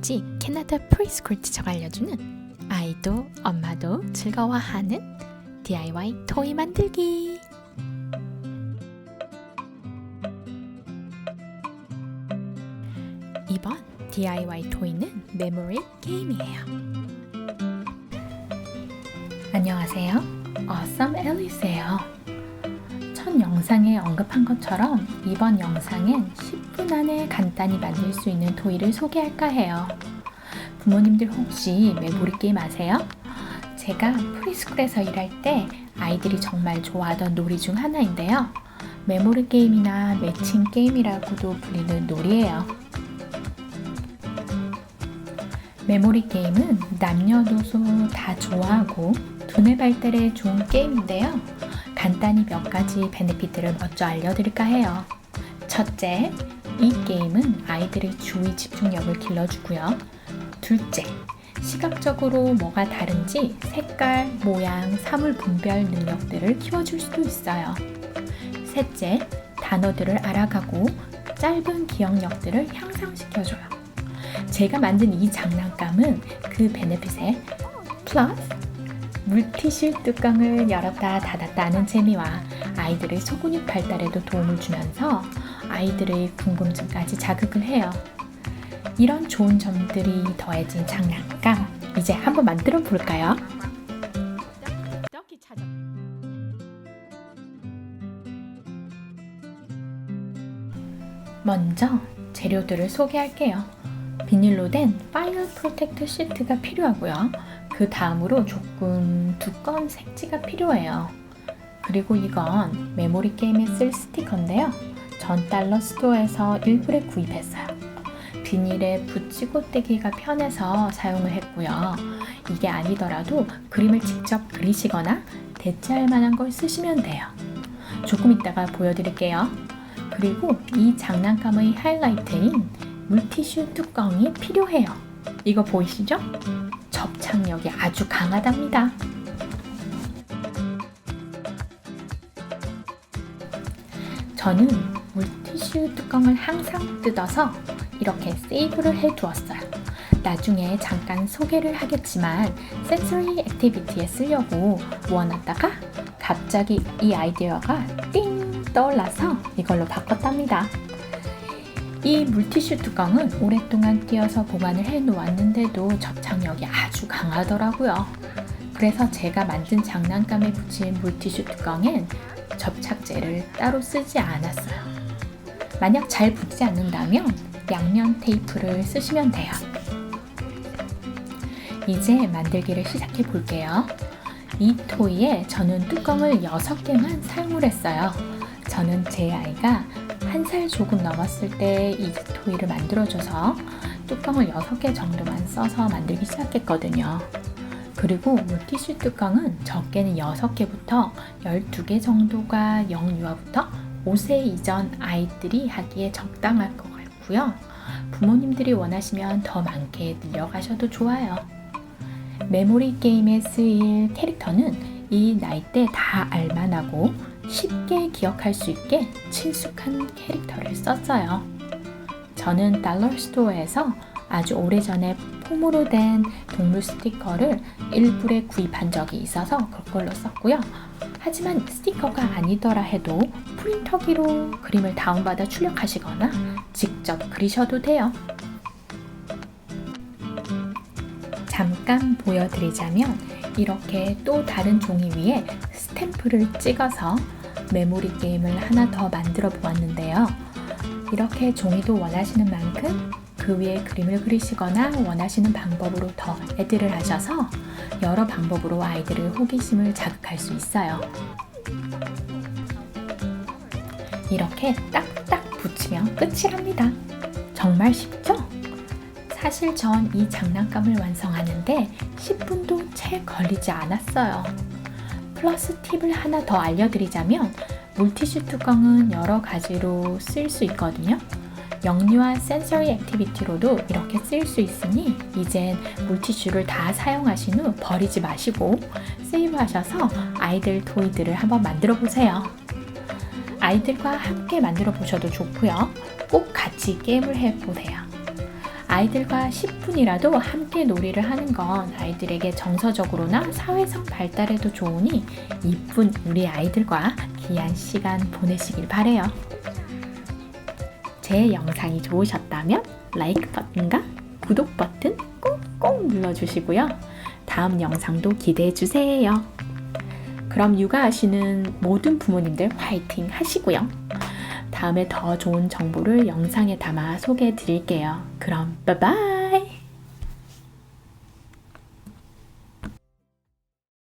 오로지 캐나다 프리스쿨 티처가 알려주는 아이도 엄마도 즐거워하는 DIY 토이 만들기. 이번 DIY 토이는 메모리 게임이에요. 안녕하세요. Awesome Alice예요. 첫 영상에 언급한 것처럼 이번 영상엔 10분 안에 간단히 만들 수 있는 토이를 소개할까 해요. 부모님들 혹시 메모리 게임 아세요? 제가 프리스쿨에서 일할 때 아이들이 정말 좋아하던 놀이 중 하나인데요. 메모리 게임이나 매칭 게임이라고도 불리는 놀이예요. 메모리 게임은 남녀노소 다 좋아하고 두뇌 발달에 좋은 게임인데요. 간단히 몇 가지 베네핏들을 먼저 알려드릴까 해요. 첫째, 이 게임은 아이들의 주의 집중력을 길러주고요. 둘째, 시각적으로 뭐가 다른지 색깔, 모양, 사물 분별 능력들을 키워줄 수도 있어요. 셋째, 단어들을 알아가고 짧은 기억력들을 향상시켜줘요. 제가 만든 이 장난감은 그 베네핏에 플러스 물티슈 뚜껑을 열었다 닫았다 하는 재미와 아이들의 소근육 발달에도 도움을 주면서 아이들의 궁금증까지 자극을 해요. 이런 좋은 점들이 더해진 장난감, 이제 한번 만들어 볼까요? 먼저 재료들을 소개할게요. 비닐로 된 파이어 프로텍터 시트가 필요하고요. 그 다음으로 조금 두꺼운 색지가 필요해요. 그리고 이건 메모리 게임에 쓸 스티커인데요. 전 달러 스토어에서 일부러 구입했어요. 비닐에 붙이고 떼기가 편해서 사용을 했고요. 이게 아니더라도 그림을 직접 그리시거나 대체할 만한 걸 쓰시면 돼요. 조금 이따가 보여드릴게요. 그리고 이 장난감의 하이라이트인 물티슈 뚜껑이 필요해요. 이거 보이시죠? 접착력이 아주 강하답니다. 저는 물티슈 뚜껑을 항상 뜯어서 이렇게 세이브를 해두었어요. 나중에 잠깐 소개를 하겠지만 센서리 액티비티에 쓰려고 모아놨다가 갑자기 이 아이디어가 띵 떠올라서 이걸로 바꿨답니다. 이 물티슈 뚜껑은 오랫동안 띄어서 보관을 해놓았는데도 접착력이 아주 강하더라고요. 그래서 제가 만든 장난감에 붙인 물티슈 뚜껑엔 접착제를 따로 쓰지 않았어요. 만약 잘 붙지 않는다면 양면 테이프를 쓰시면 돼요. 이제 만들기를 시작해 볼게요. 이 토이에 저는 뚜껑을 6개만 사용을 했어요. 저는 제 아이가 1살 조금 넘었을 때 이 토이를 만들어줘서 뚜껑을 6개 정도만 써서 만들기 시작했거든요. 그리고 물티슈 뚜껑은 적게는 6개부터 12개 정도가 영유아부터 5세 이전 아이들이 하기에 적당할 것 같고요. 부모님들이 원하시면 더 많게 늘려가셔도 좋아요. 메모리 게임에 쓰일 캐릭터는 이 나이대 다 알만하고 쉽게 기억할 수 있게 친숙한 캐릭터를 썼어요. 저는 달러 스토어에서 아주 오래전에 폼으로 된 동물 스티커를 일부러 구입한 적이 있어서 그걸로 썼고요. 하지만 스티커가 아니더라 해도 프린터기로 그림을 다운받아 출력하시거나 직접 그리셔도 돼요. 잠깐 보여드리자면 이렇게 또 다른 종이 위에 스탬프를 찍어서 메모리 게임을 하나 더 만들어 보았는데요. 이렇게 종이도 원하시는 만큼 그 위에 그림을 그리시거나 원하시는 방법으로 더 애드를 하셔서 여러 방법으로 아이들의 호기심을 자극할 수 있어요. 이렇게 딱딱 붙이면 끝이랍니다. 정말 쉽죠? 사실 전 이 장난감을 완성하는데 10분도 채 걸리지 않았어요. 플러스 팁을 하나 더 알려드리자면 물티슈 뚜껑은 여러 가지로 쓸 수 있거든요. 영유아 센서리 액티비티로도 이렇게 쓸 수 있으니 이젠 물티슈를 다 사용하신 후 버리지 마시고 세이브하셔서 아이들 토이들을 한번 만들어 보세요. 아이들과 함께 만들어 보셔도 좋고요. 꼭 같이 게임을 해보세요. 아이들과 10분이라도 함께 놀이를 하는 건 아이들에게 정서적으로나 사회성 발달에도 좋으니 이쁜 우리 아이들과 귀한 시간 보내시길 바래요. 제 영상이 좋으셨다면 라이크 버튼과 구독 버튼 꾹꾹 눌러주시고요. 다음 영상도 기대해주세요. 그럼 육아하시는 모든 부모님들 화이팅 하시고요. 다음에 더 좋은 정보를 영상에 담아 소개해 드릴게요. 그럼 빠이빠이.